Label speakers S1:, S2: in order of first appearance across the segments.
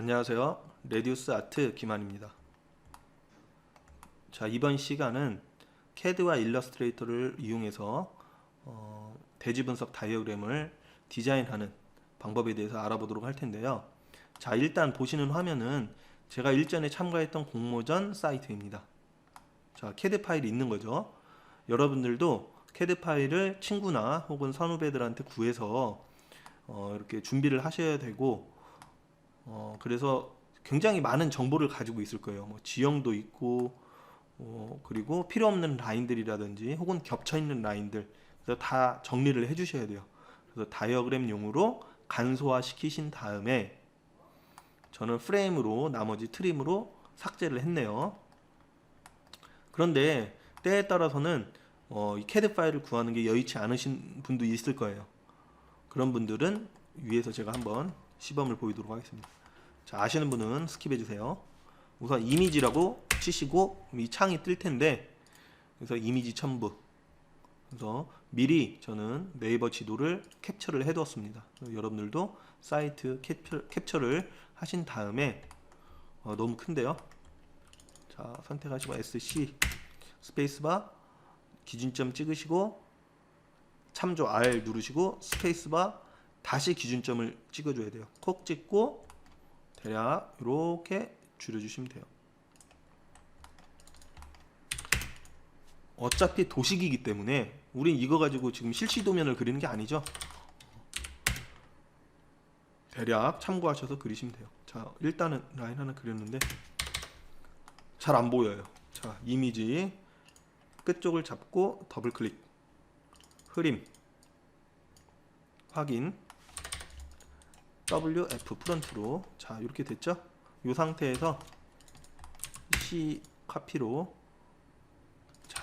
S1: 안녕하세요. 레디우스 아트 김한입니다. 자, 이번 시간은 CAD와 일러스트레이터를 이용해서 대지 분석 다이어그램을 디자인하는 방법에 대해서 알아보도록 할 텐데요. 자, 일단 보시는 화면은 제가 일전에 참가했던 공모전 사이트입니다. 자, CAD 파일이 있는 거죠. 여러분들도 CAD 파일을 친구나 혹은 선후배들한테 구해서 이렇게 준비를 하셔야 되고, 그래서 굉장히 많은 정보를 가지고 있을 거예요. 뭐 지형도 있고, 그리고 필요 없는 라인들이라든지 혹은 겹쳐 있는 라인들, 그래서 다 정리를 해주셔야 돼요. 그래서 다이어그램용으로 간소화 시키신 다음에 저는 프레임으로 나머지 트림으로 삭제를 했네요. 그런데 때에 따라서는 이 CAD 파일을 구하는 게 여의치 않으신 분도 있을 거예요. 그런 분들은 위에서 제가 한번 시범을 보이도록 하겠습니다. 자, 아시는 분은 스킵해 주세요. 우선 이미지라고 치시고 이 창이 뜰 텐데, 그래서 이미지 첨부, 그래서 미리 저는 네이버 지도를 캡처를 해 두었습니다. 여러분들도 사이트 캡처를 하신 다음에 너무 큰데요. 자, 선택하시고 SC 스페이스바 기준점 찍으시고 참조 R 누르시고 스페이스바 다시 기준점을 찍어줘야 돼요. 콕 찍고 대략 이렇게 줄여주시면 돼요. 어차피 도식이기 때문에 우린 이거 가지고 지금 실시도면을 그리는 게 아니죠. 대략 참고하셔서 그리시면 돼요. 자, 일단은 라인 하나 그렸는데 잘 안 보여요. 자, 이미지 끝쪽을 잡고 더블 클릭, 흐림, 확인, WF 프론트로. 자, 이렇게 됐죠? 이 상태에서 C 카피로, 자,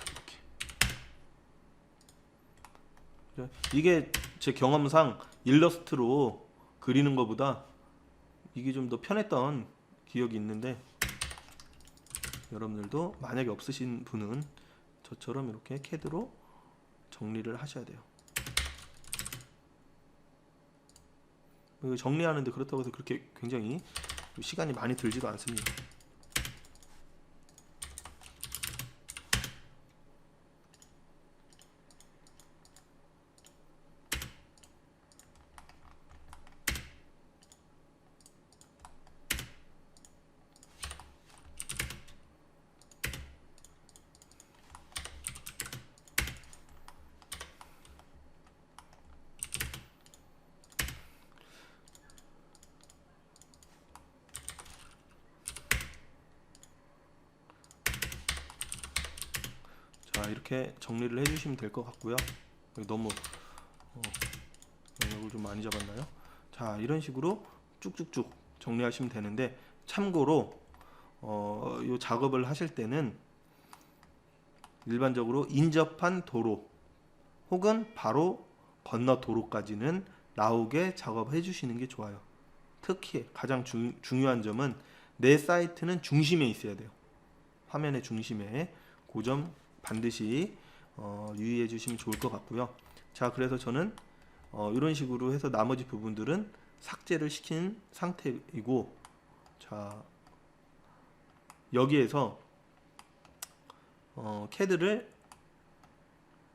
S1: 이렇게. 이게 제 경험상 일러스트로 그리는 것보다 이게 좀 더 편했던 기억이 있는데, 여러분들도 만약에 없으신 분은 저처럼 이렇게 CAD로 정리를 하셔야 돼요. 정리하는데 그렇다고 해서 그렇게 굉장히 시간이 많이 들지도 않습니다. 자, 이렇게 정리를 해주시면 될 것 같고요. 너무 영역을 좀 많이 잡았나요? 자, 이런 식으로 쭉쭉쭉 정리하시면 되는데, 참고로 이 작업을 하실 때는 일반적으로 인접한 도로 혹은 바로 건너 도로까지는 나오게 작업해 주시는 게 좋아요. 특히 가장 중요한 점은 내 사이트는 중심에 있어야 돼요. 화면의 중심에. 그 점 반드시 유의해 주시면 좋을 것 같고요. 자, 그래서 저는 이런 식으로 해서 나머지 부분들은 삭제를 시킨 상태이고, 자, 여기에서 CAD를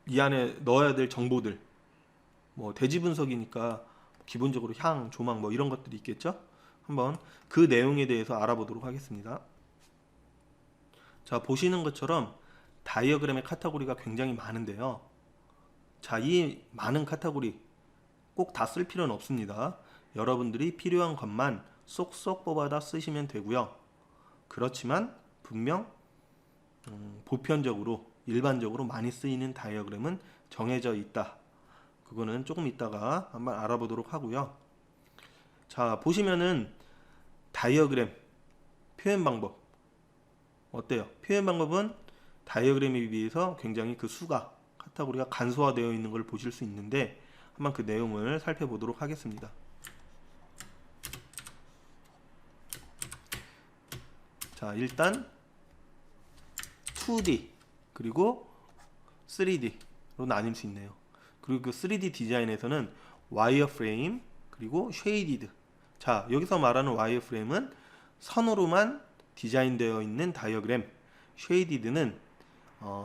S1: 이 안에 넣어야 될 정보들, 뭐 대지 분석이니까 기본적으로 향, 조망 뭐 이런 것들이 있겠죠. 한번 그 내용에 대해서 알아보도록 하겠습니다. 자, 보시는 것처럼 다이어그램의 카테고리가 굉장히 많은데요. 자, 이 많은 카테고리 꼭 다 쓸 필요는 없습니다. 여러분들이 필요한 것만 쏙쏙 뽑아다 쓰시면 되고요. 그렇지만 분명 보편적으로 일반적으로 많이 쓰이는 다이어그램은 정해져 있다. 그거는 조금 이따가 한번 알아보도록 하고요. 자, 보시면은 다이어그램 표현 방법 어때요? 표현 방법은 다이어그램에 비해서 굉장히 그 수가, 카테고리가 간소화되어 있는 걸 보실 수 있는데, 한번 그 내용을 살펴보도록 하겠습니다. 자, 일단 2D 그리고 3D로 나뉠 수 있네요. 그리고 그 3D 디자인에서는 와이어프레임 그리고 쉐이디드, 자, 여기서 말하는 와이어프레임은 선으로만 디자인되어 있는 다이어그램, 쉐이디드는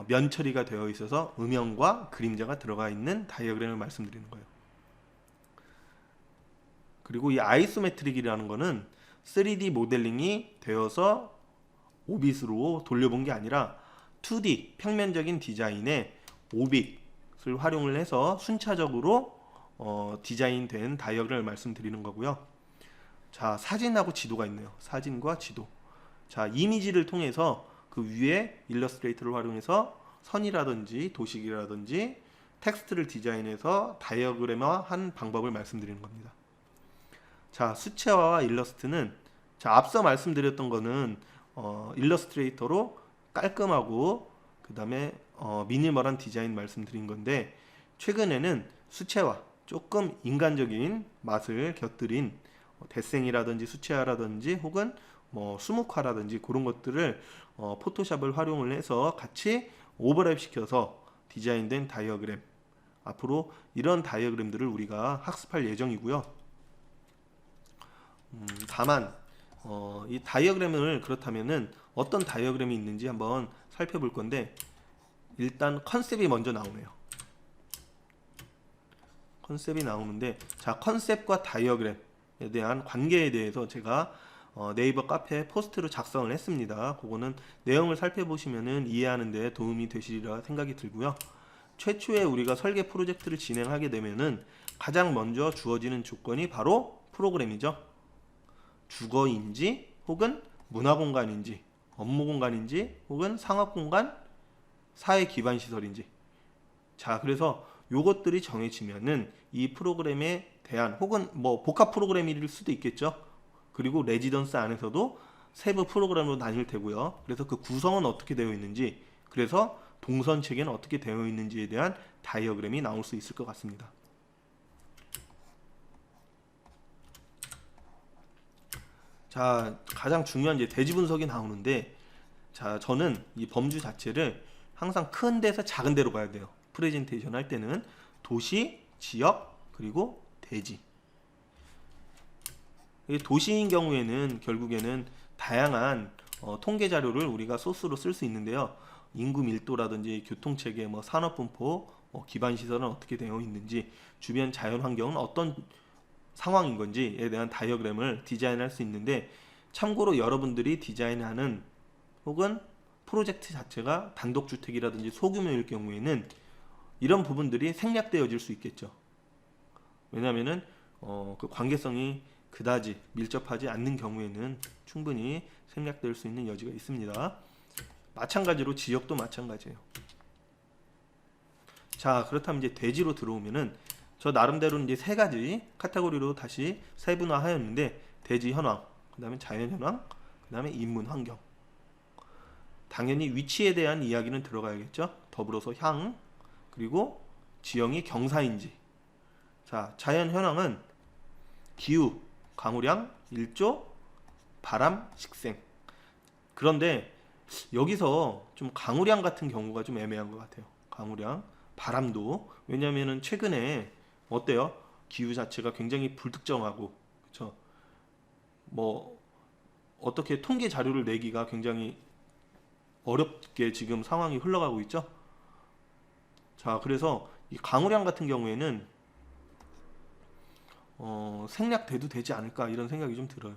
S1: 면 처리가 되어 있어서 음영과 그림자가 들어가 있는 다이어그램을 말씀드리는 거예요. 그리고 이 아이소메트릭이라는 거는 3D 모델링이 되어서 오빗으로 돌려본 게 아니라 2D 평면적인 디자인에 오빗을 활용을 해서 순차적으로 디자인된 다이어그램을 말씀드리는 거고요. 자, 사진하고 지도가 있네요. 사진과 지도. 자, 이미지를 통해서 그 위에 일러스트레이터를 활용해서 선이라든지 도식이라든지 텍스트를 디자인해서 다이어그램화한 방법을 말씀드리는 겁니다. 자, 수채화와 일러스트는, 자, 앞서 말씀드렸던 거는 일러스트레이터로 깔끔하고 그 다음에 미니멀한 디자인 말씀드린 건데, 최근에는 수채화, 조금 인간적인 맛을 곁들인 데생이라든지 수채화라든지 혹은 뭐 수묵화라든지 그런 것들을 포토샵을 활용을 해서 같이 오버랩 시켜서 디자인된 다이어그램, 앞으로 이런 다이어그램들을 우리가 학습할 예정이고요. 다만 이 다이어그램을 그렇다면은 어떤 다이어그램이 있는지 한번 살펴볼 건데, 일단 컨셉이 먼저 나오네요. 컨셉이 나오는데, 자, 컨셉과 다이어그램에 대한 관계에 대해서 제가 네이버 카페에 포스트로 작성을 했습니다. 그거는 내용을 살펴보시면은 이해하는 데 도움이 되시리라 생각이 들고요. 최초에 우리가 설계 프로젝트를 진행하게 되면은 가장 먼저 주어지는 조건이 바로 프로그램이죠. 주거인지 혹은 문화공간인지 업무공간인지 혹은 상업공간, 사회기반시설인지. 자, 그래서 요것들이 정해지면은 이 프로그램에 대한, 혹은 뭐 복합 프로그램일 수도 있겠죠. 그리고 레지던스 안에서도 세부 프로그램으로 나뉠 테고요. 그래서 그 구성은 어떻게 되어 있는지, 그래서 동선 체계는 어떻게 되어 있는지에 대한 다이어그램이 나올 수 있을 것 같습니다. 자, 가장 중요한 이제 대지 분석이 나오는데, 자, 저는 이 범주 자체를 항상 큰 데서 작은 데로 가야 돼요. 프레젠테이션 할 때는 도시, 지역, 그리고 대지. 도시인 경우에는 결국에는 다양한 통계 자료를 우리가 소스로 쓸 수 있는데요. 인구 밀도라든지 교통체계, 뭐 산업분포, 기반 시설은 어떻게 되어 있는지, 주변 자연 환경은 어떤 상황인 건지에 대한 다이어그램을 디자인할 수 있는데, 참고로 여러분들이 디자인하는 혹은 프로젝트 자체가 단독주택이라든지 소규모일 경우에는 이런 부분들이 생략되어질 수 있겠죠. 왜냐하면은 그 관계성이 그다지 밀접하지 않는 경우에는 충분히 생략될 수 있는 여지가 있습니다. 마찬가지로 지역도 마찬가지예요. 자, 그렇다면 이제 대지로 들어오면은 저 나름대로 이제 세 가지 카테고리로 다시 세분화하였는데, 대지 현황, 그 다음에 자연 현황, 그 다음에 인문 환경. 당연히 위치에 대한 이야기는 들어가야겠죠. 더불어서 향, 그리고 지형이 경사인지. 자, 자연 현황은 기후, 강우량, 일조, 바람, 식생. 그런데 여기서 좀 강우량 같은 경우가 좀 애매한 것 같아요. 강우량, 바람도. 왜냐면은 최근에 어때요? 기후 자체가 굉장히 불특정하고, 그렇죠? 뭐 어떻게 통계 자료를 내기가 굉장히 어렵게 지금 상황이 흘러가고 있죠. 자, 그래서 이 강우량 같은 경우에는 생략돼도 되지 않을까, 이런 생각이 좀 들어요.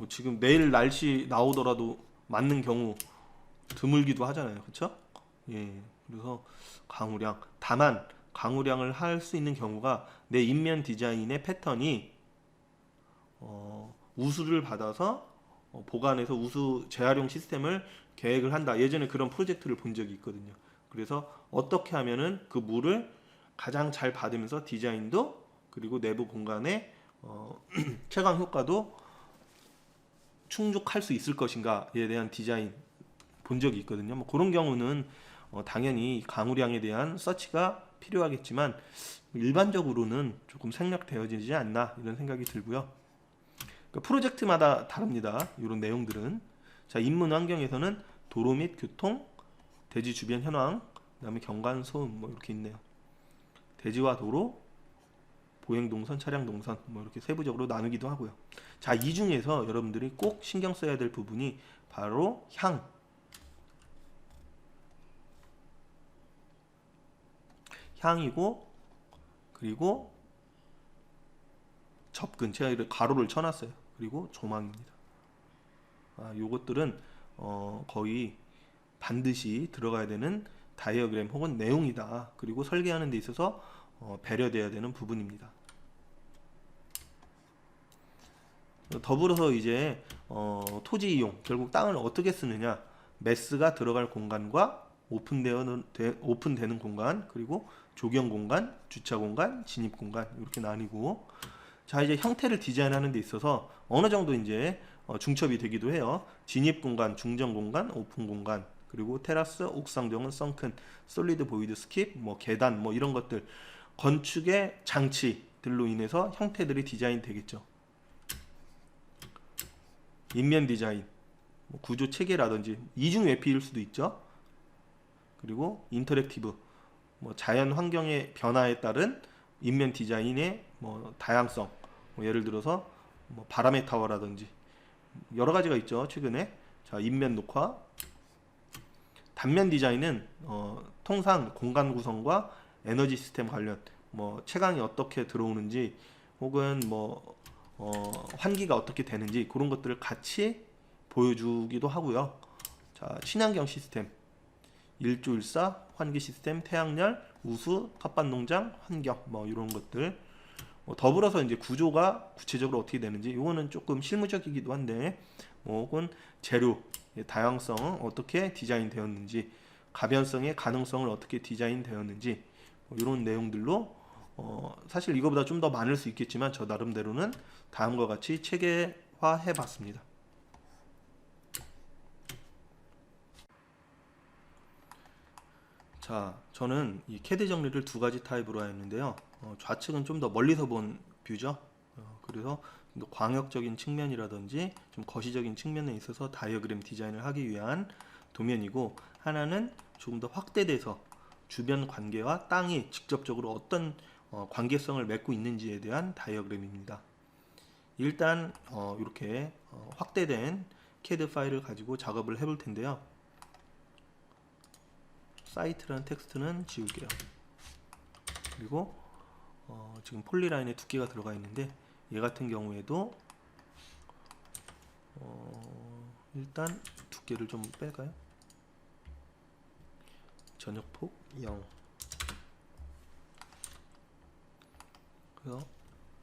S1: 지금 내일 날씨 나오더라도 맞는 경우 드물기도 하잖아요, 그렇죠? 예, 그래서 강우량. 다만 강우량을 할 수 있는 경우가 내 인면 디자인의 패턴이 우수를 받아서 보관해서 우수 재활용 시스템을 계획을 한다. 예전에 그런 프로젝트를 본 적이 있거든요. 그래서 어떻게 하면은 그 물을 가장 잘 받으면서 디자인도, 그리고 내부 공간의 채광 효과도 충족할 수 있을 것인가에 대한 디자인 본 적이 있거든요. 뭐 그런 경우는 당연히 강우량에 대한 서치가 필요하겠지만 일반적으로는 조금 생략되어지지 않나, 이런 생각이 들고요. 그러니까 프로젝트마다 다릅니다. 이런 내용들은. 자, 인문 환경에서는 도로 및 교통, 대지 주변 현황, 그 다음에 경관 소음, 뭐 이렇게 있네요. 대지와 도로, 보행 동선, 차량 동선 뭐 이렇게 세부적으로 나누기도 하고요. 자, 이 중에서 여러분들이 꼭 신경 써야 될 부분이 바로 향이고, 그리고 접근, 제가 이렇게 가로를 쳐놨어요. 그리고 조망입니다. 요것들은 거의 반드시 들어가야 되는 다이어그램 혹은 내용이다. 그리고 설계하는 데 있어서 배려돼야 되는 부분입니다. 더불어서 이제 토지 이용, 결국 땅을 어떻게 쓰느냐, 매스가 들어갈 공간과 오픈되는 공간, 그리고 조경 공간, 주차 공간, 진입 공간 이렇게 나뉘고, 자, 이제 형태를 디자인하는 데 있어서 어느 정도 이제 중첩이 되기도 해요. 진입 공간, 중정 공간, 오픈 공간, 그리고 테라스, 옥상 정원, 썬큰, 솔리드 보이드 스킵, 뭐 계단, 뭐 이런 것들, 건축의 장치들로 인해서 형태들이 디자인 되겠죠. 인면 디자인, 뭐 구조 체계라든지 이중 외피일 수도 있죠. 그리고 인터랙티브, 뭐 자연 환경의 변화에 따른 인면 디자인의 뭐 다양성, 뭐 예를 들어서 뭐 바람의 타워라든지 여러 가지가 있죠. 최근에 자, 인면 녹화, 단면 디자인은 통상 공간 구성과 에너지 시스템 관련, 뭐 채광이 어떻게 들어오는지 혹은 뭐 환기가 어떻게 되는지 그런 것들을 같이 보여주기도 하고요. 자, 친환경 시스템, 일조일사, 환기 시스템, 태양열, 우수, 텃밭 농장, 환경, 뭐 이런 것들. 더불어서 이제 구조가 구체적으로 어떻게 되는지, 이거는 조금 실무적이기도 한데, 혹은 재료 다양성 어떻게 디자인 되었는지, 가변성의 가능성을 어떻게 디자인 되었는지, 이런 내용들로 사실 이거보다 좀 더 많을 수 있겠지만 저 나름대로는 다음과 같이 체계화해 봤습니다. 자, 저는 이 캐드 정리를 두 가지 타입으로 했는데요. 좌측은 좀 더 멀리서 본 뷰죠. 그래서 좀 더 광역적인 측면이라든지 좀 거시적인 측면에 있어서 다이어그램 디자인을 하기 위한 도면이고, 하나는 조금 더 확대돼서 주변 관계와 땅이 직접적으로 어떤 관계성을 맺고 있는지에 대한 다이어그램입니다. 일단 이렇게 확대된 캐드 파일을 가지고 작업을 해볼 텐데요. 사이트라는 텍스트는 지울게요. 그리고 지금 폴리라인에 두께가 들어가 있는데, 얘 같은 경우에도 일단 두께를 좀 뺄까요? 전역폭 0. 그래서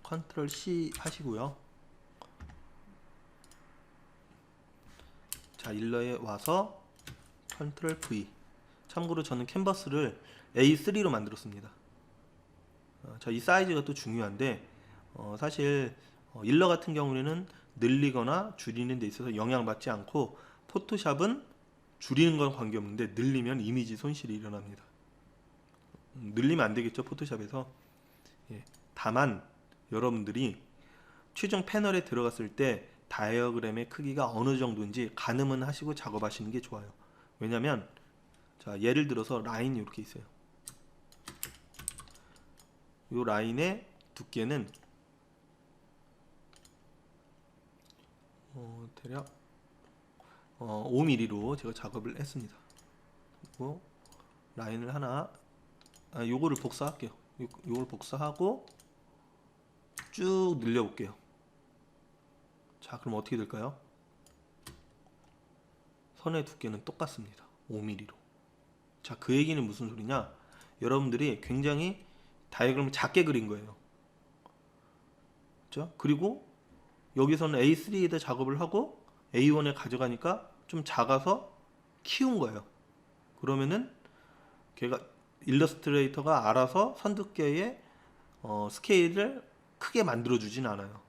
S1: 컨트롤 C 하시고요. 자, 일러에 와서 컨트롤 V. 참고로 저는 캔버스를 A3로 만들었습니다. 자, 이 사이즈가 또 중요한데, 사실 일러 같은 경우에는 늘리거나 줄이는 데 있어서 영향받지 않고, 포토샵은 줄이는 건 관계없는데 늘리면 이미지 손실이 일어납니다. 늘리면 안 되겠죠, 포토샵에서. 다만 여러분들이 최종 패널에 들어갔을 때 다이어그램의 크기가 어느 정도인지 가늠은 하시고 작업하시는 게 좋아요. 왜냐면 자, 예를 들어서 라인이 이렇게 있어요. 이 라인의 두께는 대략 5mm로 제가 작업을 했습니다. 그리고 라인을 하나, 요거를 복사할게요. 요걸 복사하고 쭉 늘려볼게요. 자, 그럼 어떻게 될까요? 선의 두께는 똑같습니다. 5mm로. 자, 그 얘기는 무슨 소리냐? 여러분들이 굉장히 다이어그램을 작게 그린 거예요. 그렇죠? 그리고 여기서는 A3에다 작업을 하고 A1에 가져가니까 좀 작아서 키운 거예요. 그러면은 걔가 일러스트레이터가 알아서 선두께의 스케일을 크게 만들어 주진 않아요.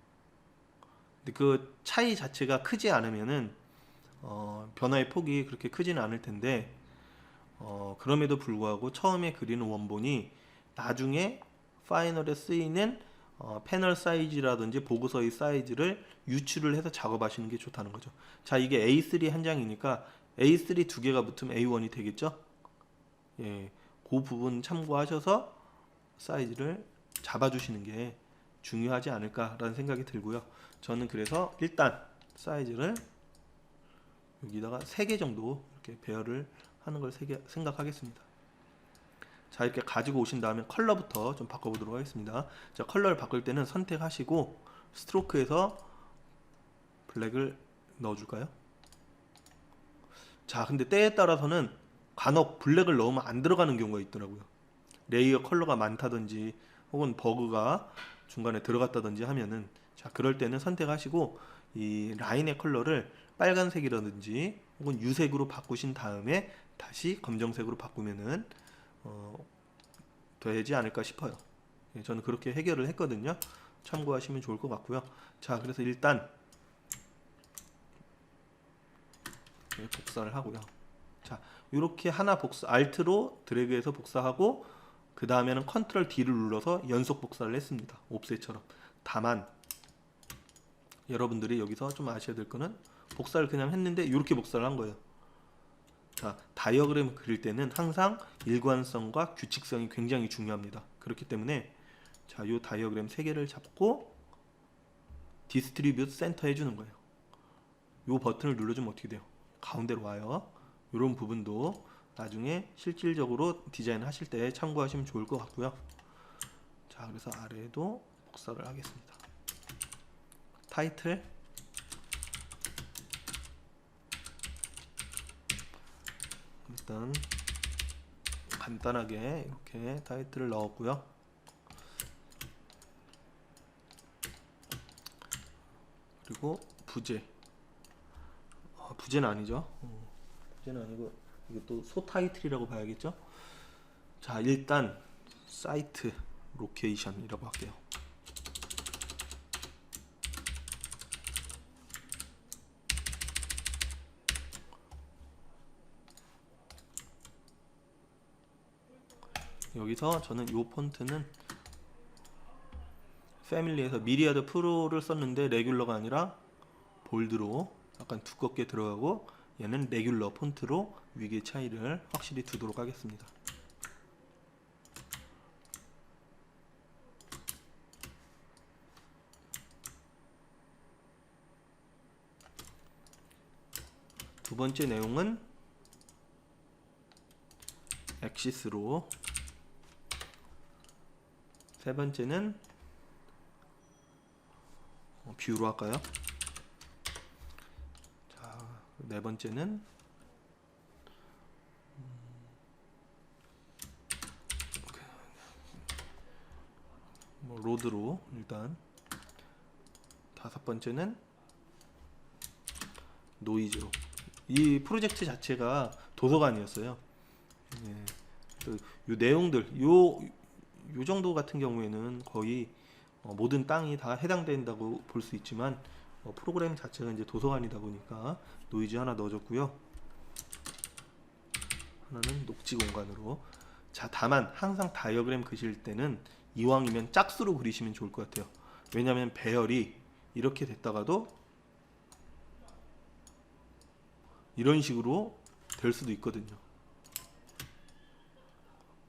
S1: 근데 그 차이 자체가 크지 않으면은 변화의 폭이 그렇게 크지는 않을 텐데, 그럼에도 불구하고 처음에 그리는 원본이 나중에 파이널에 쓰이는 패널 사이즈라든지 보고서의 사이즈를 유출을 해서 작업하시는 게 좋다는 거죠. 자, 이게 A3 한 장이니까 A3 두 개가 붙으면 A1이 되겠죠? 예, 그 부분 참고하셔서 사이즈를 잡아주시는 게 중요하지 않을까라는 생각이 들고요. 저는 그래서 일단 사이즈를 여기다가 3개 정도 이렇게 배열을 하는 걸 생각하겠습니다. 자, 이렇게 가지고 오신 다음에 컬러부터 좀 바꿔보도록 하겠습니다. 자, 컬러를 바꿀 때는 선택하시고 스트로크에서 블랙을 넣어줄까요? 자, 근데 때에 따라서는 간혹 블랙을 넣으면 안 들어가는 경우가 있더라고요. 레이어 컬러가 많다든지 혹은 버그가 중간에 들어갔다든지 하면은, 자, 그럴 때는 선택하시고 이 라인의 컬러를 빨간색이라든지 혹은 유색으로 바꾸신 다음에 다시 검정색으로 바꾸면은 되지 않을까 싶어요. 예, 저는 그렇게 해결을 했거든요. 참고하시면 좋을 것 같고요. 자, 그래서 일단 복사를 하고요. 자, 이렇게 하나 알트로 드래그해서 복사하고 그 다음에는 컨트롤 D를 눌러서 연속 복사를 했습니다. 옵셋처럼. 다만 여러분들이 여기서 좀 아셔야 될 거는 복사를 그냥 했는데 이렇게 복사를 한 거예요. 자, 다이어그램 그릴 때는 항상 일관성과 규칙성이 굉장히 중요합니다. 그렇기 때문에 자, 이 다이어그램 3개를 잡고 디스트리뷰트 센터 해주는 거예요. 이 버튼을 눌러주면 어떻게 돼요? 가운데로 와요. 이런 부분도 나중에 실질적으로 디자인 하실 때 참고하시면 좋을 것 같고요. 자, 그래서 아래에도 복사를 하겠습니다. 타이틀, 일단 간단하게 이렇게 타이틀을 넣었고요. 그리고 부제는 아니죠. 부제는 아니고 이것도 소 타이틀이라고 봐야겠죠. 자, 일단 사이트 로케이션이라고 할게요. 여기서 저는 이 폰트는 패밀리에서 미리아드 프로를 썼는데 레귤러가 아니라 볼드로 약간 두껍게 들어가고, 얘는 레귤러 폰트로 위계 차이를 확실히 두도록 하겠습니다. 두 번째 내용은 엑시스로, 세 번째는 뷰로 할까요? 자, 네 번째는 로드로, 일단 다섯 번째는 노이즈로. 이 프로젝트 자체가 도서관이었어요. 예, 요 내용들, 요 정도 같은 경우에는 거의 모든 땅이 다 해당된다고 볼 수 있지만 프로그램 자체가 이제 도서관이다 보니까 노이즈 하나 넣어줬고요. 하나는 녹지 공간으로. 자, 다만 항상 다이어그램 그릴 때는 이왕이면 짝수로 그리시면 좋을 것 같아요. 왜냐하면 배열이 이렇게 됐다가도 이런 식으로 될 수도 있거든요.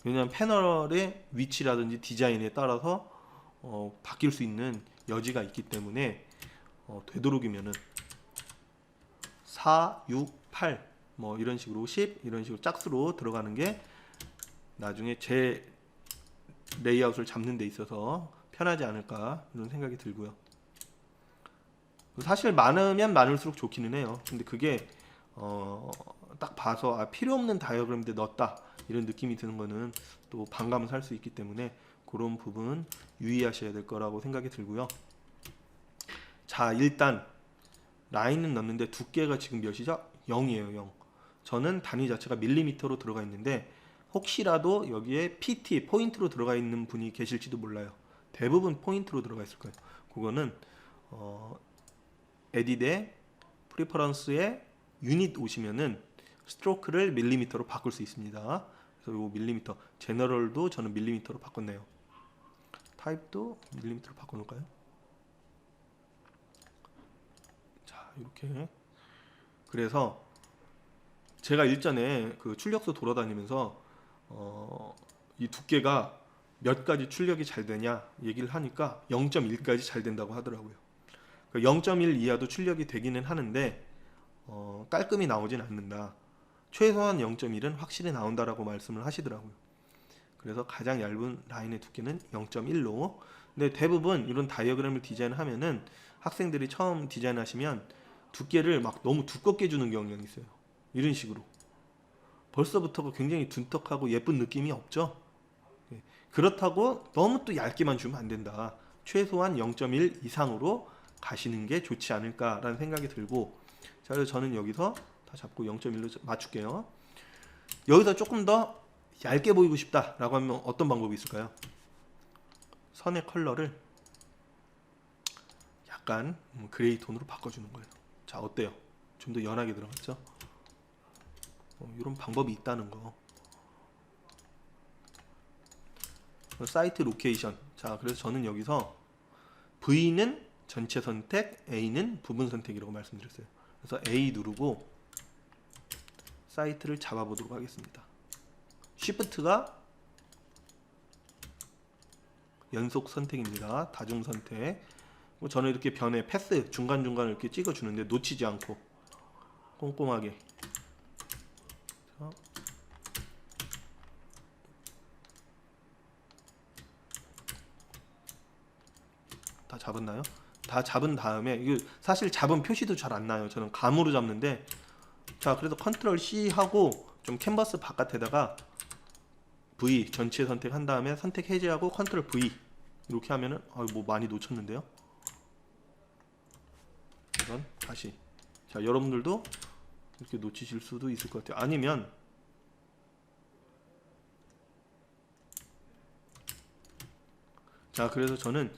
S1: 왜냐하면 패널의 위치라든지 디자인에 따라서 바뀔 수 있는 여지가 있기 때문에 되도록이면은 4, 6, 8 뭐 이런 식으로 10 이런 식으로 짝수로 들어가는 게 나중에 제 레이아웃을 잡는 데 있어서 편하지 않을까 이런 생각이 들고요. 사실 많으면 많을수록 좋기는 해요. 근데 그게 딱 봐서 필요 없는 다이어그램인데 넣었다 이런 느낌이 드는 거는 또 반감을 살 수 있기 때문에 그런 부분 유의하셔야 될 거라고 생각이 들고요. 자, 일단 라인은 넣는데 두께가 지금 몇이죠? 0이에요. 0. 저는 단위 자체가 밀리미터로 들어가 있는데 혹시라도 여기에 PT 포인트로 들어가 있는 분이 계실지도 몰라요. 대부분 포인트로 들어가 있을 거예요. 그거는 에디트의 프리퍼런스에 유닛 오시면은 스트로크를 밀리미터로 바꿀 수 있습니다. 그래서 요 밀리미터, 제너럴도 저는 밀리미터로 바꿨네요. 타입도 밀리미터로 바꿔놓을까요? 자, 이렇게. 그래서 제가 일전에 그 출력소 돌아다니면서 이 두께가 몇 가지 출력이 잘 되냐 얘기를 하니까 0.1까지 잘 된다고 하더라고요. 0.1 이하도 출력이 되기는 하는데 깔끔히 나오진 않는다. 최소한 0.1은 확실히 나온다라고 말씀을 하시더라고요. 그래서 가장 얇은 라인의 두께는 0.1로. 근데 대부분 이런 다이어그램을 디자인하면은 학생들이 처음 디자인하시면 두께를 막 너무 두껍게 주는 경향이 있어요. 이런 식으로 벌써부터 굉장히 둔탁하고 예쁜 느낌이 없죠. 예. 그렇다고 너무 또 얇게만 주면 안 된다. 최소한 0.1 이상으로 가시는 게 좋지 않을까라는 생각이 들고, 자, 그래서 저는 여기서 다 잡고 0.1로 맞출게요. 여기서 조금 더 얇게 보이고 싶다라고 하면 어떤 방법이 있을까요? 선의 컬러를 약간 그레이 톤으로 바꿔주는 거예요. 자, 어때요? 좀 더 연하게 들어갔죠? 이런 방법이 있다는 거. 사이트 로케이션. 자, 그래서 저는 여기서 V는 전체 선택, A는 부분 선택이라고 말씀드렸어요. 그래서 A 누르고 사이트를 잡아보도록 하겠습니다. Shift가 연속 선택입니다. 다중 선택. 저는 이렇게 변에 패스 중간중간 이렇게 찍어주는데 놓치지 않고 꼼꼼하게. 다 잡았나요? 다 잡은 다음에, 이거 사실 잡은 표시도 잘 안 나요. 저는 감으로 잡는데, 자, 그래서 컨트롤 C 하고 좀 캔버스 바깥에다가 V 전체 선택한 다음에 선택 해제하고 컨트롤 V 이렇게 하면은 뭐 많이 놓쳤는데요. 이건 다시. 자, 여러분들도 이렇게 놓치실 수도 있을 것 같아요. 아니면 자, 그래서 저는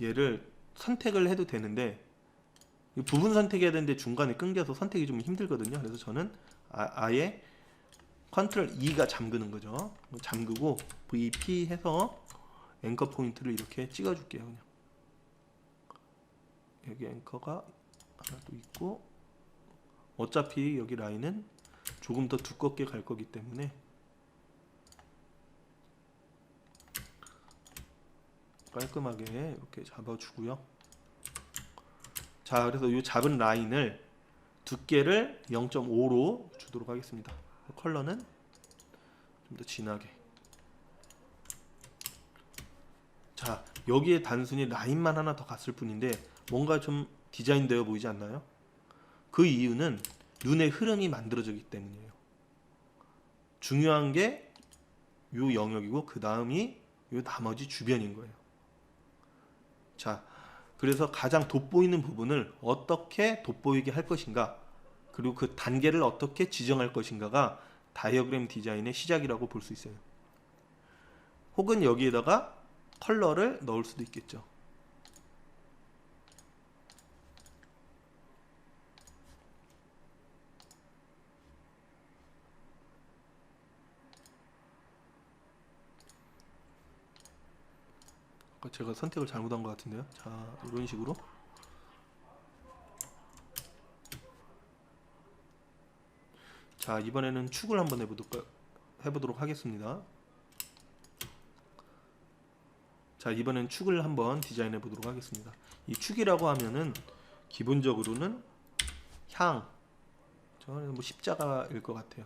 S1: 얘를 선택을 해도 되는데 부분 선택해야 되는데 중간에 끊겨서 선택이 좀 힘들거든요. 그래서 저는 아예 컨트롤 E가 잠그는 거죠. 잠그고 VP 해서 앵커 포인트를 이렇게 찍어 줄게요. 그냥 여기 앵커가 하나 또 있고, 어차피 여기 라인은 조금 더 두껍게 갈 거기 때문에 깔끔하게 이렇게 잡아주고요. 자, 그래서 이 잡은 라인을 두께를 0.5로 주도록 하겠습니다. 컬러는 좀 더 진하게. 자, 여기에 단순히 라인만 하나 더 갔을 뿐인데 뭔가 좀 디자인되어 보이지 않나요? 그 이유는 눈의 흐름이 만들어지기 때문이에요. 중요한 게 이 영역이고 그 다음이 이 나머지 주변인 거예요. 자, 그래서 가장 돋보이는 부분을 어떻게 돋보이게 할 것인가, 그리고 그 단계를 어떻게 지정할 것인가가 다이어그램 디자인의 시작이라고 볼 수 있어요. 혹은 여기에다가 컬러를 넣을 수도 있겠죠. 제가 선택을 잘못한 것 같은데요. 자, 이런 식으로. 자, 이번에는 축을 한번 해보도록 하겠습니다. 자, 이번엔 축을 한번 디자인해 보도록 하겠습니다. 이 축이라고 하면은 기본적으로는 저는 뭐 십자가일 것 같아요.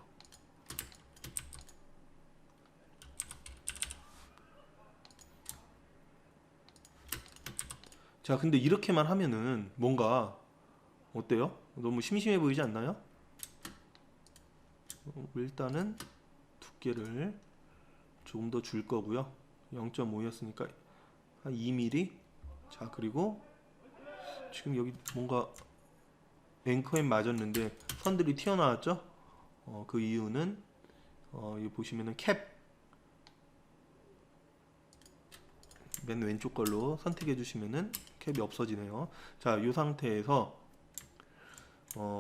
S1: 자, 근데 이렇게만 하면은 뭔가 어때요? 너무 심심해 보이지 않나요? 일단은 두께를 조금 더 줄 거고요. 0.5였으니까 한 2mm. 자, 그리고 지금 여기 뭔가 앵커에 맞았는데 선들이 튀어나왔죠? 그 이유는 여기 보시면은 캡 맨 왼쪽 걸로 선택해 주시면은 캡이 없어지네요. 자, 이 상태에서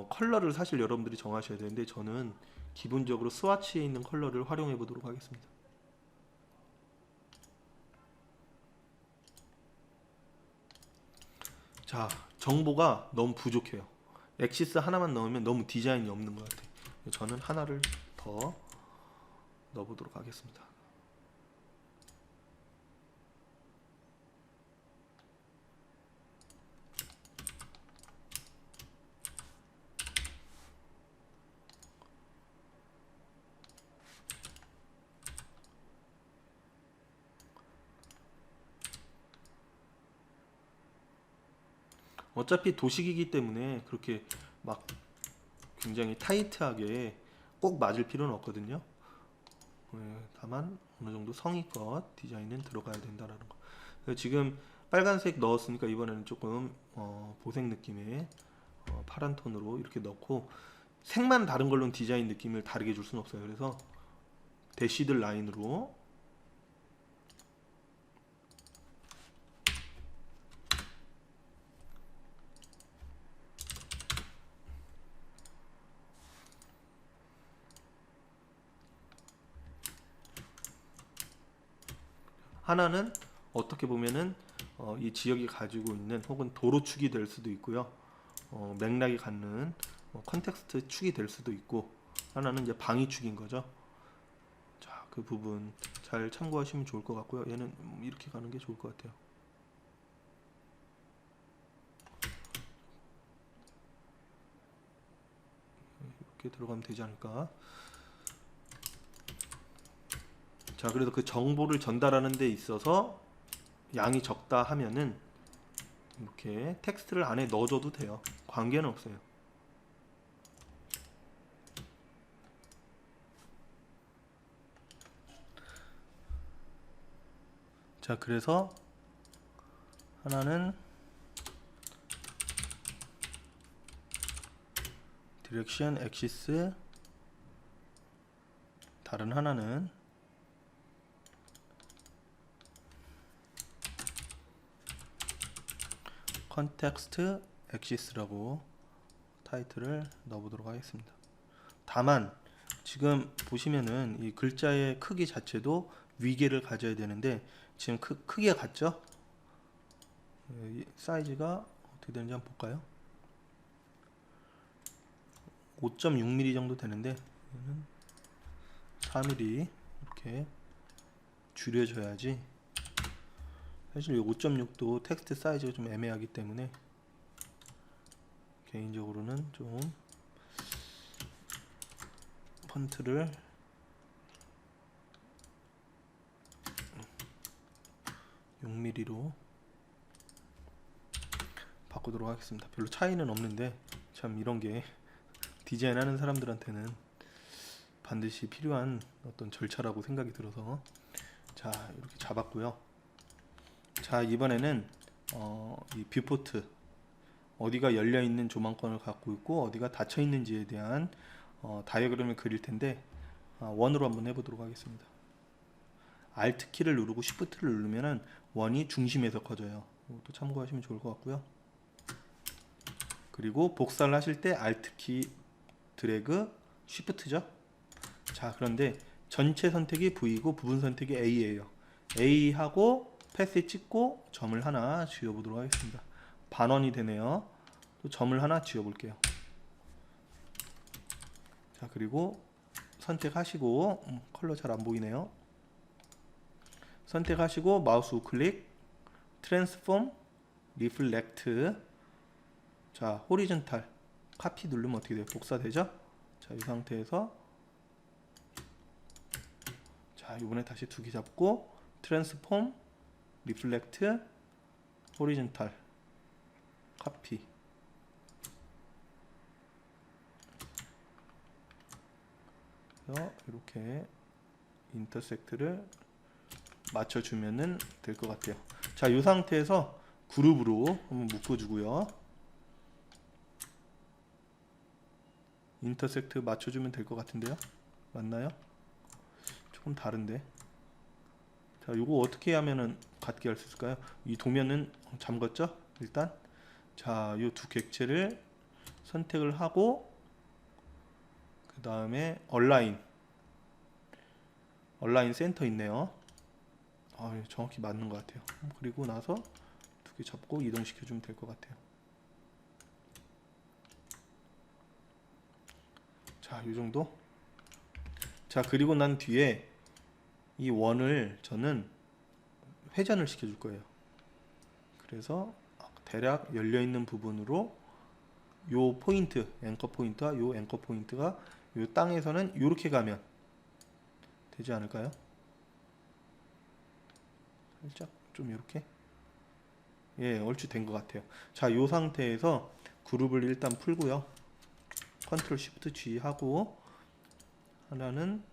S1: 컬러를 사실 여러분들이 정하셔야 되는데 저는 기본적으로 스와치에 있는 컬러를 활용해 보도록 하겠습니다. 자, 정보가 너무 부족해요. 엑시스 하나만 넣으면 너무 디자인이 없는 것 같아요. 저는 하나를 더 넣어보도록 하겠습니다. 어차피 도식이기 때문에 그렇게 막 굉장히 타이트하게 꼭 맞을 필요는 없거든요. 다만 어느 정도 성의껏 디자인은 들어가야 된다라는 거. 그래서 지금 빨간색 넣었으니까 이번에는 조금 보색 느낌의 파란 톤으로 이렇게 넣고, 색만 다른 걸로는 디자인 느낌을 다르게 줄 수는 없어요. 그래서 대시드 라인으로 하나는 어떻게 보면은 이 지역이 가지고 있는 혹은 도로 축이 될 수도 있고요. 맥락이 갖는 컨텍스트 축이 될 수도 있고, 하나는 이제 방위 축인 거죠. 자, 그 부분 잘 참고하시면 좋을 것 같고요. 얘는 이렇게 가는 게 좋을 것 같아요. 이렇게 들어가면 되지 않을까. 자, 그래도 그 정보를 전달하는 데 있어서 양이 적다 하면은 이렇게 텍스트를 안에 넣어줘도 돼요. 관계는 없어요. 자, 그래서 하나는 디렉션 엑시스, 다른 하나는 컨텍스트 엑시스라고 타이틀을 넣어보도록 하겠습니다. 다만 지금 보시면은 이 글자의 크기 자체도 위계를 가져야 되는데 지금 크기가 같죠? 사이즈가 어떻게 되는지 한번 볼까요? 5.6mm 정도 되는데 4mm 이렇게 줄여줘야지. 사실 이 5.6도 텍스트 사이즈가 좀 애매하기 때문에 개인적으로는 좀 폰트를 6mm로 바꾸도록 하겠습니다. 별로 차이는 없는데 참 이런 게 디자인하는 사람들한테는 반드시 필요한 어떤 절차라고 생각이 들어서, 자, 이렇게 잡았고요. 자, 이번에는 이 뷰포트, 어디가 열려있는 조망권을 갖고 있고 어디가 닫혀 있는지에 대한 다이어그램을 그릴 텐데, 원으로 한번 해보도록 하겠습니다. Alt 키를 누르고 Shift를 누르면은 원이 중심에서 커져요. 이것도 참고하시면 좋을 것 같고요. 그리고 복사를 하실 때 Alt 키 드래그 Shift죠. 자, 그런데 전체 선택이 V고 부분 선택이 A예요. A하고 패스에 찍고 점을 하나 지워보도록 하겠습니다. 반원이 되네요. 또 점을 하나 지워볼게요. 자, 그리고 선택하시고 컬러 잘 안보이네요. 선택하시고 마우스 우클릭, 트랜스폼, 리플렉트. 자, 호리존탈 카피 누르면 어떻게 돼요? 복사되죠? 자, 이 상태에서 자, 이번에 다시 두 개 잡고 트랜스폼, 리플렉트, 호리존탈 카피. 이렇게 인터섹트를 맞춰주면 될 것 같아요. 자, 이 상태에서 그룹으로 한번 묶어주고요. 인터섹트 맞춰주면 될 것 같은데요. 맞나요? 조금 다른데. 자, 이거 어떻게 하면은 같게 할 수 있을까요? 이 도면은 잠궜죠? 일단 자, 이 두 객체를 선택을 하고 그 다음에 얼라인 센터 있네요. 정확히 맞는 것 같아요. 그리고 나서 두 개 잡고 이동시켜 주면 될 것 같아요. 자, 이 정도. 자, 그리고 난 뒤에 이 원을 저는 회전을 시켜 줄 거예요. 그래서 대략 열려 있는 부분으로 요 포인트, 앵커 포인트와 요 앵커 포인트가 요 땅에서는 이렇게 가면 되지 않을까요? 살짝 좀 이렇게. 예, 얼추 된 것 같아요. 자, 이 상태에서 그룹을 일단 풀고요. 컨트롤 쉬프트 G 하고, 하나는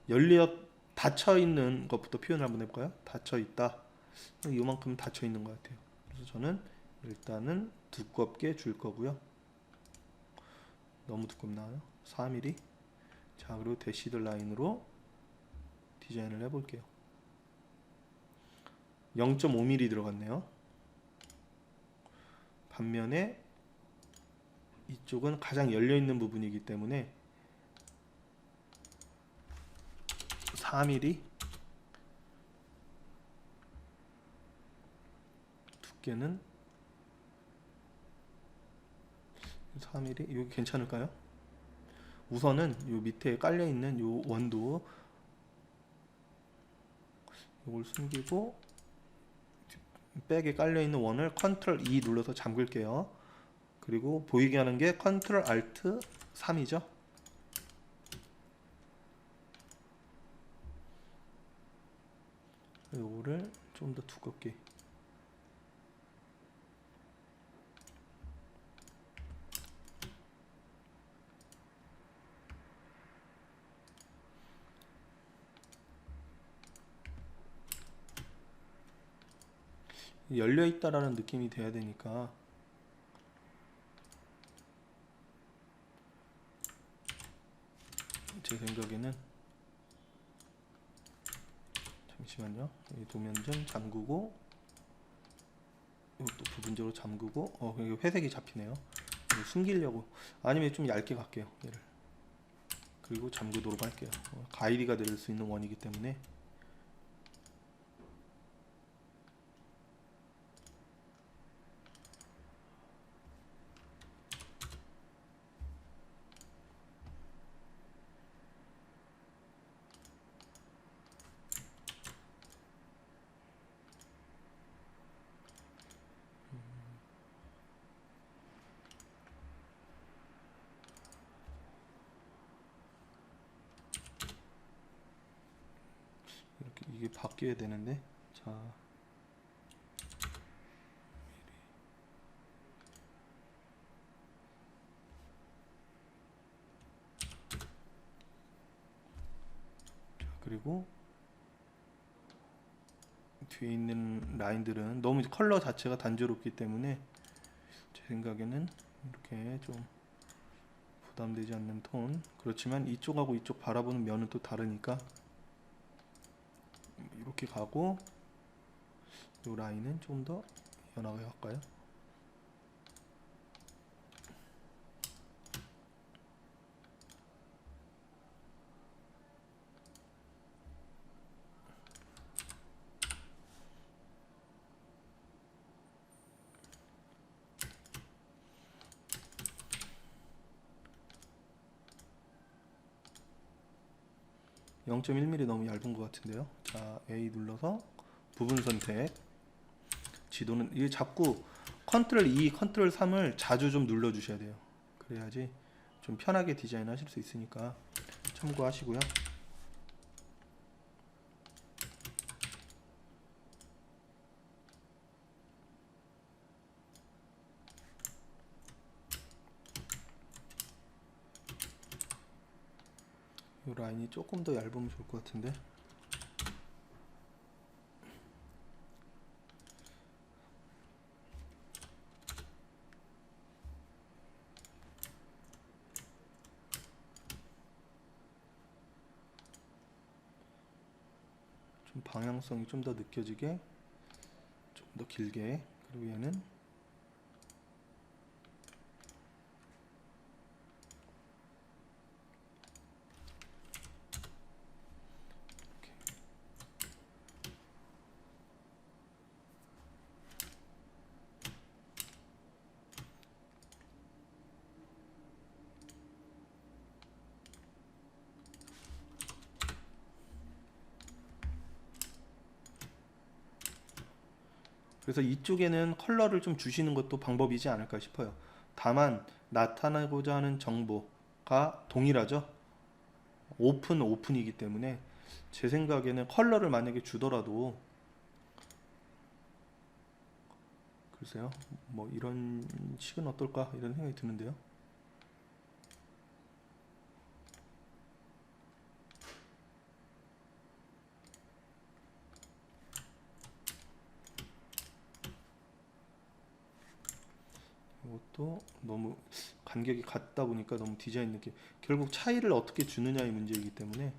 S1: 열려 닫혀 있는 것부터 표현을 한번 해볼까요? 닫혀 있다. 이만큼 닫혀 있는 것 같아요. 그래서 저는 일단은 두껍게 줄 거고요. 너무 두껍나요? 4mm. 자, 그리고 대시드 라인으로 디자인을 해볼게요. 0.5mm 들어갔네요. 반면에 이쪽은 가장 열려있는 부분이기 때문에 4mm, 두께는 4mm. 이거 괜찮을까요? 우선은 요 밑에 깔려있는 요 원도 이걸 숨기고, 백에 깔려있는 원을 컨트롤 E 눌러서 잠글게요. 그리고 보이게 하는 게 컨트롤 알트 3이죠. 요거를 좀 더 두껍게. 열려 있다라는 느낌이 돼야 되니까 제 생각에는, 잠시만요. 이 도면 좀 잠그고, 이것도 부분적으로 잠그고, 이게 회색이 잡히네요. 이거 숨기려고. 아니면 좀 얇게 갈게요, 얘를. 그리고 잠그도록 할게요. 가이드가 될 수 있는 원이기 때문에. 이렇게 이게 바뀌어야 되는데. 자, 그리고 뒤에 있는 라인들은 너무 컬러 자체가 단조롭기 때문에 제 생각에는 이렇게 좀 부담되지 않는 톤. 그렇지만 이쪽하고 이쪽 바라보는 면은 또 다르니까 이렇게 가고, 이 라인은 좀 더 연하게 할까요? (0.1mm) 너무 얇은 것 같은데요. 자, A 눌러서 부분 선택. 지도는 이게 자꾸 컨트롤 2, 컨트롤 3을 자주 좀 눌러 주셔야 돼요. 그래야지 좀 편하게 디자인 하실 수 있으니까 참고하시고요. 이 라인이 조금 더 얇으면 좋을 것 같은데. 좀 방향성이 좀 더 느껴지게, 좀 더 길게. 그리고 얘는 그래서 이쪽에는 컬러를 좀 주시는 것도 방법이지 않을까 싶어요. 다만 나타나고자 하는 정보가 동일하죠. 오픈이기 때문에 제 생각에는 컬러를 만약에 주더라도 글쎄요, 뭐 이런 식은 어떨까 이런 생각이 드는데요. 이것도 너무 간격이 같다 보니까 너무 디자인 느낌, 결국 차이를 어떻게 주느냐의 문제이기 때문에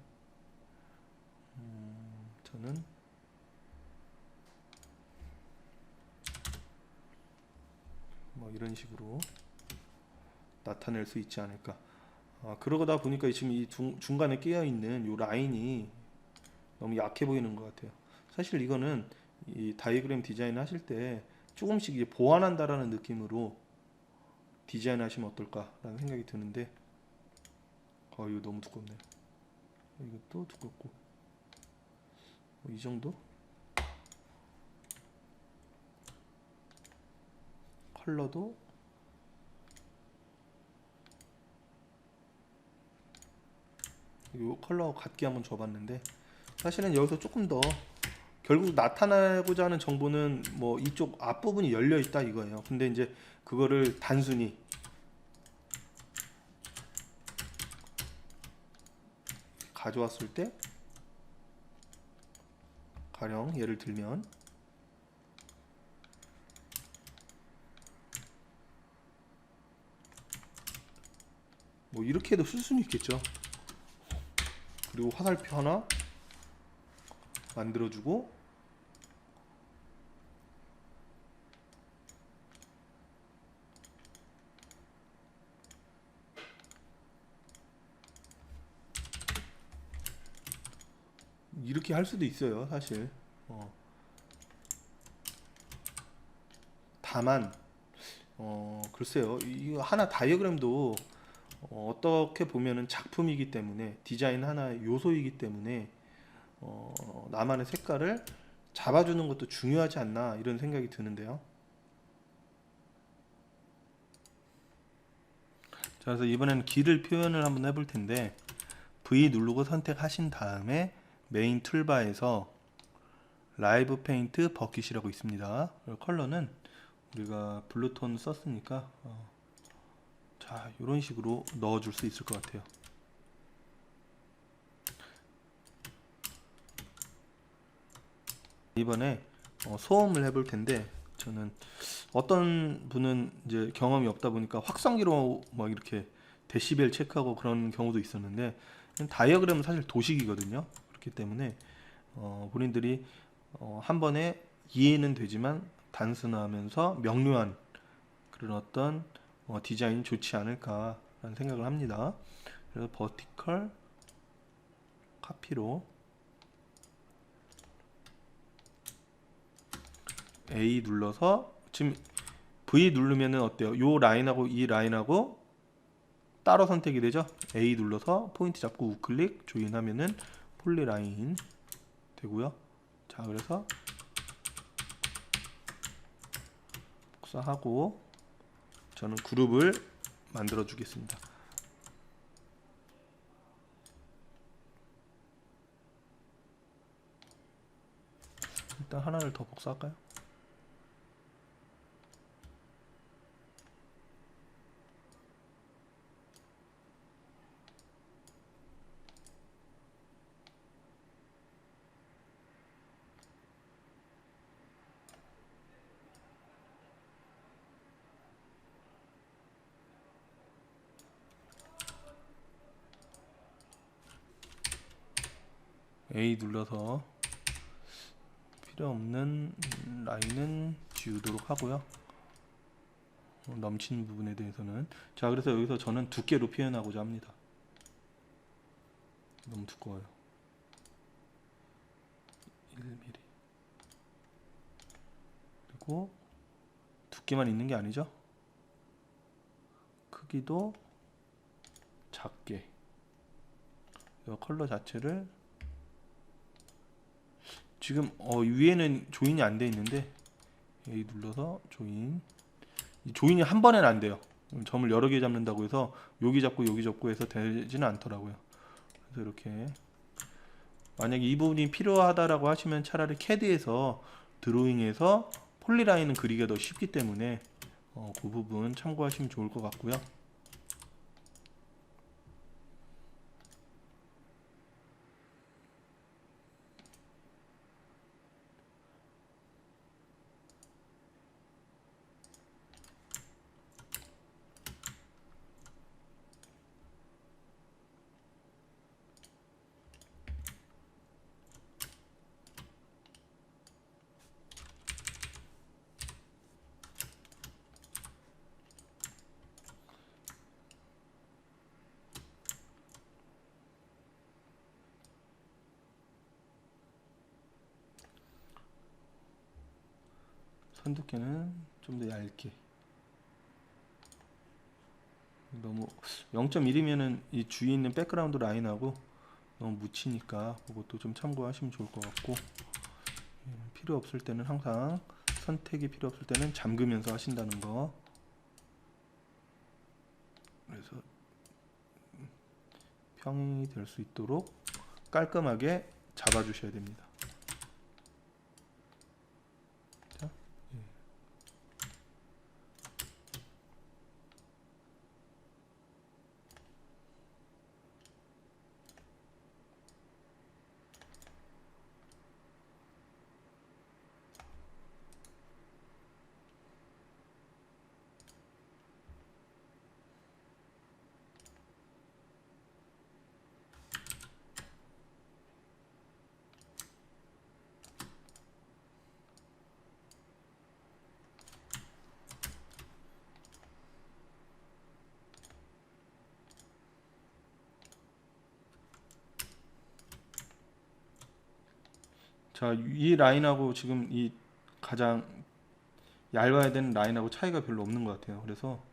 S1: 저는 뭐 이런 식으로 나타낼 수 있지 않을까. 그러다 보니까 지금 이 중간에 끼어 있는 이 라인이 너무 약해 보이는 것 같아요. 사실 이거는 이 다이어그램 디자인 하실 때 조금씩 이제 보완한다라는 느낌으로 디자인 하시면 어떨까라는 생각이 드는데, 이거 너무 두껍네요. 이것도 두껍고, 이 정도? 컬러도 이 컬러 같게 한번 줘봤는데, 사실은 여기서 조금 더 결국 나타나고자 하는 정보는 뭐 이쪽 앞부분이 열려 있다 이거예요. 근데 이제 그거를 단순히 가져왔을 때, 가령 예를 들면 뭐 이렇게 해도 쓸 수는 있겠죠. 그리고 화살표 하나 만들어주고, 이렇게 할 수도 있어요 사실. 다만 글쎄요, 이거 하나 다이어그램도 어떻게 보면은 작품이기 때문에, 디자인 하나의 요소이기 때문에 나만의 색깔을 잡아주는 것도 중요하지 않나 이런 생각이 드는데요. 자, 그래서 이번에는 길을 표현을 한번 해볼 텐데, V 누르고 선택하신 다음에 메인 툴바에서 라이브 페인트 버킷이라고 있습니다. 컬러는 우리가 블루톤 썼으니까 자, 이런 식으로 넣어줄 수 있을 것 같아요. 이번에 소음을 해볼 텐데, 저는 어떤 분은 이제 경험이 없다 보니까 확성기로 막 이렇게 데시벨 체크하고 그런 경우도 있었는데, 다이어그램은 사실 도식이거든요. 그렇기 때문에 본인들이 한 번에 이해는 되지만 단순하면서 명료한 그런 어떤 디자인이 좋지 않을까라는 생각을 합니다. 그래서 버티컬 카피로 A 눌러서, 지금 V 누르면은 어때요? 요 라인하고 이 라인하고 따로 선택이 되죠? A 눌러서 포인트 잡고 우클릭 조인하면은 폴리라인 되고요. 자, 그래서 복사하고 저는 그룹을 만들어 주겠습니다. 일단 하나를 더 복사할까요? A 눌러서 필요 없는 라인은 지우도록 하고요. 넘치는 부분에 대해서는, 자, 그래서 여기서 저는 두께로 표현하고자 합니다. 너무 두꺼워요. 1mm. 그리고 두께만 있는 게 아니죠. 크기도 작게. 이 컬러 자체를 지금 위에는 조인이 안 돼 있는데, A 눌러서 조인. 이 조인이 한 번에는 안 돼요. 점을 여러 개 잡는다고 해서 여기 잡고 해서 되지는 않더라고요. 그래서 이렇게, 만약에 이 부분이 필요하다라고 하시면 차라리 캐드에서 드로잉에서 폴리라인은 그리기가 더 쉽기 때문에 그 부분 참고하시면 좋을 것 같고요. 선 두께는 좀 더 얇게. 너무 0.1이면은 이 주위에 있는 백그라운드 라인하고 너무 묻히니까 그것도 좀 참고하시면 좋을 것 같고, 필요 없을 때는 항상 선택이 필요 없을 때는 잠그면서 하신다는 거. 그래서 평이 될 수 있도록 깔끔하게 잡아주셔야 됩니다. 자, 예. 자, 이 라인하고 지금 이 가장 얇아야 되는 라인하고 차이가 별로 없는 것 같아요. 그래서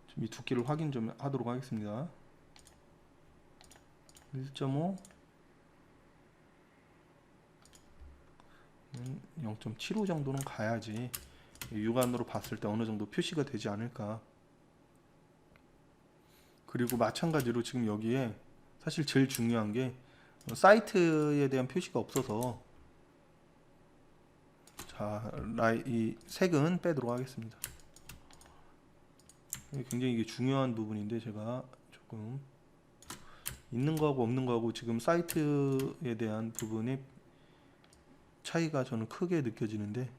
S1: 좀 이 두께를 확인 좀 하도록 하겠습니다. 1.5, 0.75 정도는 가야지 육안으로 봤을 때 어느 정도 표시가 되지 않을까. 그리고 마찬가지로 지금 여기에 사실 제일 중요한 게 사이트에 대한 표시가 없어서, 자, 이 색은 빼도록 하겠습니다. 굉장히 이게 중요한 부분인데 제가 조금 있는 거하고 없는 거하고 지금 사이트에 대한 부분의 차이가 저는 크게 느껴지는데,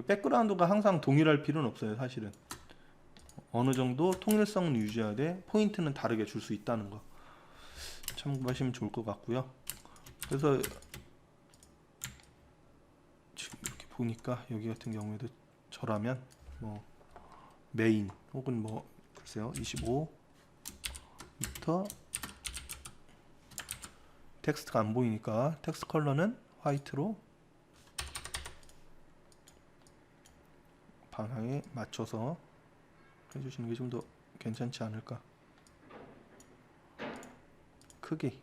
S1: 백그라운드가 항상 동일할 필요는 없어요. 사실은 어느 정도 통일성은 유지하되 포인트는 다르게 줄 수 있다는 거 참고하시면 좋을 것 같고요. 그래서 지금 이렇게 보니까 여기 같은 경우에도 저라면 뭐 메인 혹은 뭐 글쎄요 25m 텍스트가 안 보이니까 텍스트 컬러는 화이트로 방향에 맞춰서 해주시는 게 좀 더 괜찮지 않을까. 크기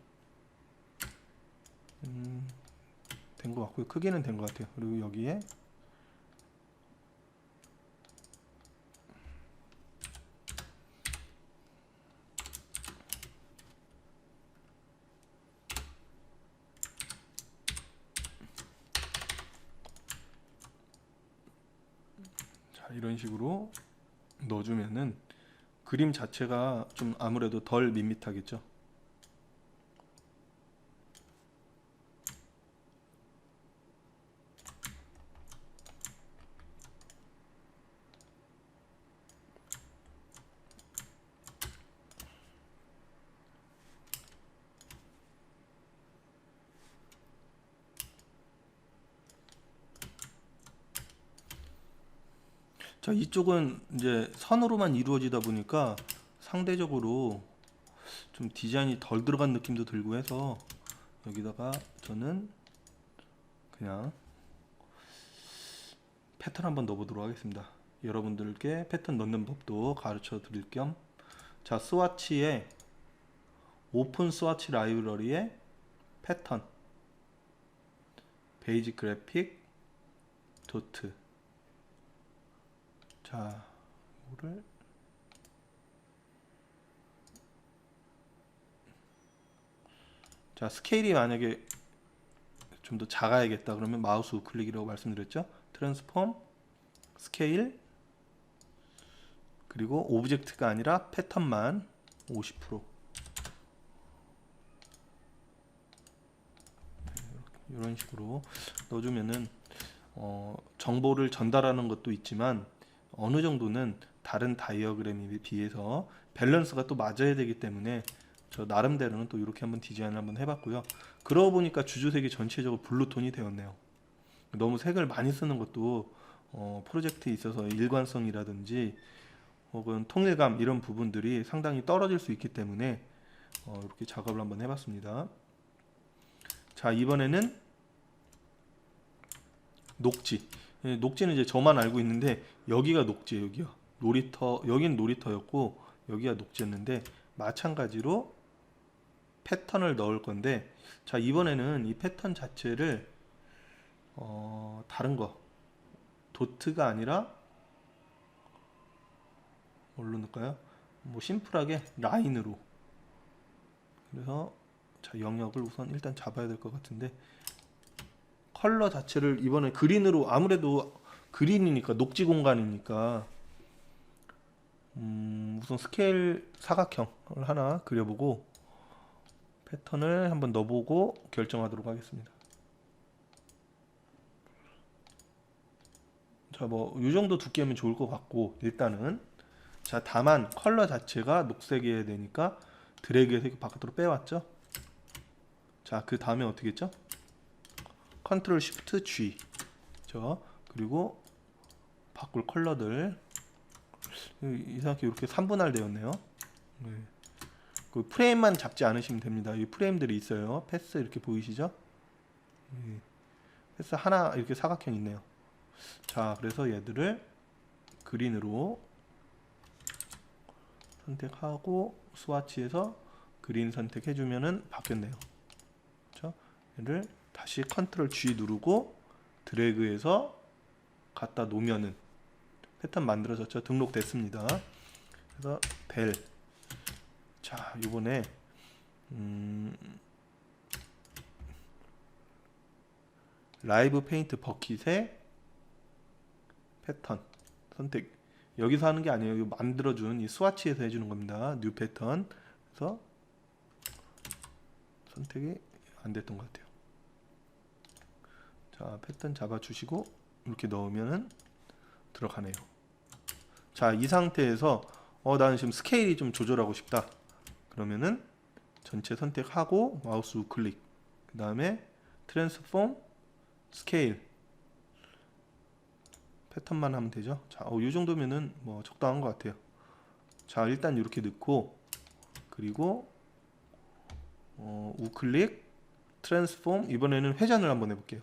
S1: 된 것 같고요. 크기는 된 것 같아요. 그리고 여기에 자, 이런 식으로 넣어주면은 그림 자체가 좀 아무래도 덜 밋밋하겠죠. 자, 이쪽은 이제 선으로만 이루어지다 보니까 상대적으로 좀 디자인이 덜 들어간 느낌도 들고 해서 여기다가 저는 그냥 패턴 한번 넣어보도록 하겠습니다. 여러분들께 패턴 넣는 법도 가르쳐 드릴 겸, 자, 스와치에 오픈 스와치 라이브러리에 패턴 베이직 그래픽 도트, 자, 이거를 자, 스케일이 만약에 좀 더 작아야겠다 그러면 마우스 우클릭이라고 말씀드렸죠. 트랜스폼, 스케일, 그리고 오브젝트가 아니라 패턴만 50%. 이런 식으로 넣어주면은 정보를 전달하는 것도 있지만 어느 정도는 다른 다이어그램에 비해서 밸런스가 또 맞아야 되기 때문에 저 나름대로는 또 이렇게 한번 디자인을 한번 해봤고요. 그러고 보니까 주주색이 전체적으로 블루톤이 되었네요. 너무 색을 많이 쓰는 것도 프로젝트에 있어서 일관성이라든지 혹은 통일감 이런 부분들이 상당히 떨어질 수 있기 때문에 이렇게 작업을 한번 해봤습니다. 자, 이번에는 녹지. 녹지는 이제 저만 알고 있는데 여기가 녹지예요. 여기요. 놀이터, 여긴 놀이터였고 여기가 녹지였는데 마찬가지로 패턴을 넣을 건데, 자, 이번에는 이 패턴 자체를 다른 거 도트가 아니라 뭘로 넣을까요? 뭐 심플하게 라인으로. 그래서 자, 영역을 우선 일단 잡아야 될 것 같은데 컬러 자체를 이번에 그린으로, 아무래도 그린이니까 녹지 공간이니까 우선 스케일 사각형을 하나 그려보고 패턴을 한번 넣어보고 결정하도록 하겠습니다. 자, 뭐 이 정도 두께면 좋을 것 같고 일단은. 자, 다만 컬러 자체가 녹색이어야 되니까 드래그해서 바깥으로 빼왔죠. 자, 그 다음에 어떻게 했죠? 컨트롤 쉬프트 G. 그리고 바꿀 컬러들 이상하게 이렇게 3분할 되었네요. 네. 그 프레임만 잡지 않으시면 됩니다. 이 프레임들이 있어요. 패스 이렇게 보이시죠? 네. 패스 하나 이렇게 사각형 있네요. 자, 그래서 얘들을 그린으로 선택하고 스와치에서 그린 선택해주면은 바뀌었네요. 그렇죠? 얘를 다시 컨트롤 G 누르고 드래그해서 갖다 놓으면은 패턴 만들어졌죠. 등록됐습니다. 그래서 벨. 자, 요번에 라이브 페인트 버킷의 패턴 선택. 여기서 하는 게 아니에요. 만들어준 이 스와치에서 해주는 겁니다. 뉴 패턴. 그래서 선택이 안 됐던 것 같아요. 자, 패턴 잡아주시고 이렇게 넣으면은 들어가네요. 자, 이 상태에서 나는 지금 스케일이 좀 조절하고 싶다. 그러면은 전체 선택하고 마우스 우클릭. 그 다음에 트랜스폼 스케일. 패턴만 하면 되죠. 자, 이 정도면은 뭐 적당한 것 같아요. 자, 일단 이렇게 넣고 그리고 우클릭 트랜스폼. 이번에는 회전을 한번 해볼게요.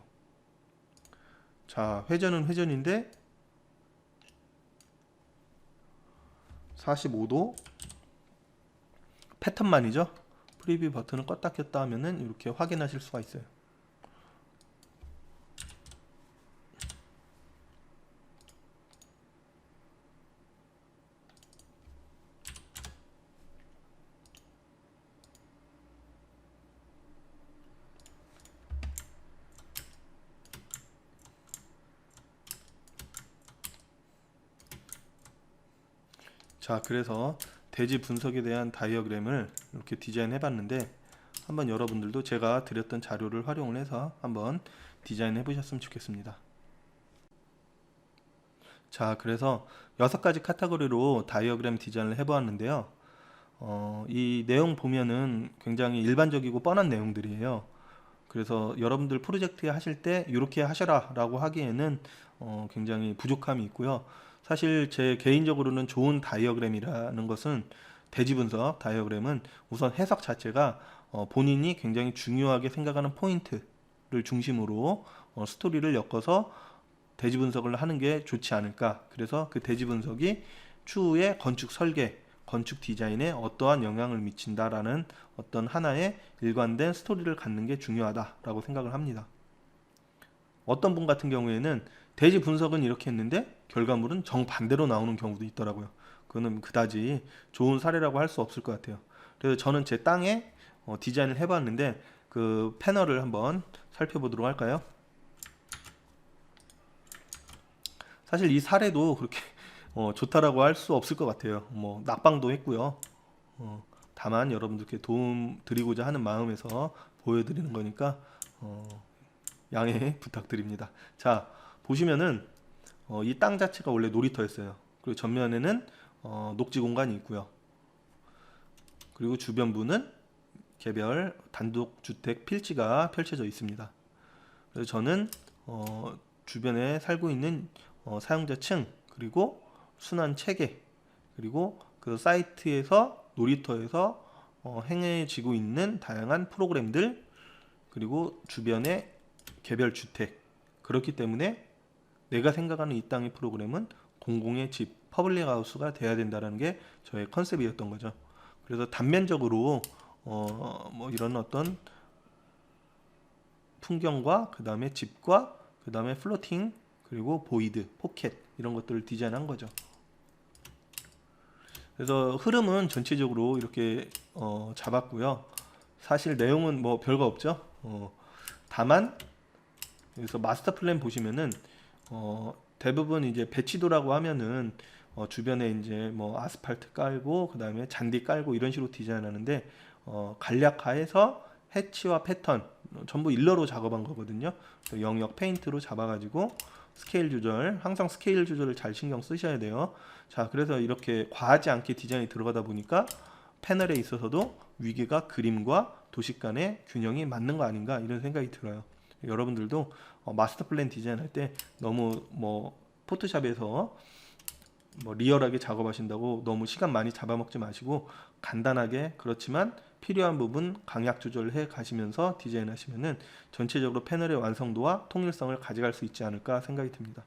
S1: 자, 회전은 회전인데 45도 패턴만이죠. 프리뷰 버튼을 껐다 켰다 하면은 이렇게 확인하실 수가 있어요. 자, 그래서 대지 분석에 대한 다이어그램을 이렇게 디자인해 봤는데 한번 여러분들도 제가 드렸던 자료를 활용을 해서 한번 디자인해 보셨으면 좋겠습니다. 자, 그래서 6가지 카테고리로 다이어그램 디자인을 해 보았는데요. 이 내용 보면은 굉장히 일반적이고 뻔한 내용들이에요. 그래서 여러분들 프로젝트 하실 때 이렇게 하셔라 라고 하기에는 굉장히 부족함이 있고요. 사실 제 개인적으로는 좋은 다이어그램이라는 것은 대지 분석 다이어그램은 우선 해석 자체가 본인이 굉장히 중요하게 생각하는 포인트를 중심으로 스토리를 엮어서 대지 분석을 하는 게 좋지 않을까. 그래서 그 대지 분석이 추후에 건축 설계, 건축 디자인에 어떠한 영향을 미친다라는 어떤 하나의 일관된 스토리를 갖는 게 중요하다라고 생각을 합니다. 어떤 분 같은 경우에는 대지 분석은 이렇게 했는데 결과물은 정반대로 나오는 경우도 있더라고요. 그거는 그다지 좋은 사례라고 할 수 없을 것 같아요. 그래서 저는 제 땅에 디자인을 해봤는데 그 패널을 한번 살펴보도록 할까요? 사실 이 사례도 그렇게 좋다라고 할 수 없을 것 같아요. 뭐 낙방도 했고요. 다만 여러분들께 도움 드리고자 하는 마음에서 보여드리는 거니까 양해 부탁드립니다. 자, 보시면은 이 땅 자체가 원래 놀이터였어요. 그리고 전면에는 녹지 공간이 있고요. 그리고 주변부는 개별 단독주택 필지가 펼쳐져 있습니다. 그래서 저는 주변에 살고 있는 사용자층, 그리고 순환 체계, 그리고 그 사이트에서 놀이터에서 행해지고 있는 다양한 프로그램들, 그리고 주변의 개별 주택, 그렇기 때문에 내가 생각하는 이 땅의 프로그램은 공공의 집, 퍼블릭 하우스가 돼야 된다는 게 저의 컨셉이었던 거죠. 그래서 단면적으로 뭐 이런 어떤 풍경과 그 다음에 집과 그 다음에 플로팅, 그리고 보이드, 포켓 이런 것들을 디자인한 거죠. 그래서 흐름은 전체적으로 이렇게 잡았고요. 사실 내용은 뭐 별거 없죠. 다만 그래서 마스터 플랜 보시면은 대부분 이제 배치도라고 하면은 주변에 이제 뭐 아스팔트 깔고 그 다음에 잔디 깔고 이런 식으로 디자인하는데 간략화해서 해치와 패턴 전부 일러로 작업한 거거든요. 영역 페인트로 잡아가지고 스케일 조절, 항상 스케일 조절을 잘 신경 쓰셔야 돼요. 자, 그래서 이렇게 과하지 않게 디자인이 들어가다 보니까 패널에 있어서도 위계가 그림과 도식 간의 균형이 맞는 거 아닌가 이런 생각이 들어요. 여러분들도 마스터 플랜 디자인할 때 너무 뭐 포토샵에서 뭐 리얼하게 작업하신다고 너무 시간 많이 잡아먹지 마시고 간단하게 그렇지만 필요한 부분 강약 조절해 가시면서 디자인하시면은 전체적으로 패널의 완성도와 통일성을 가져갈 수 있지 않을까 생각이 듭니다.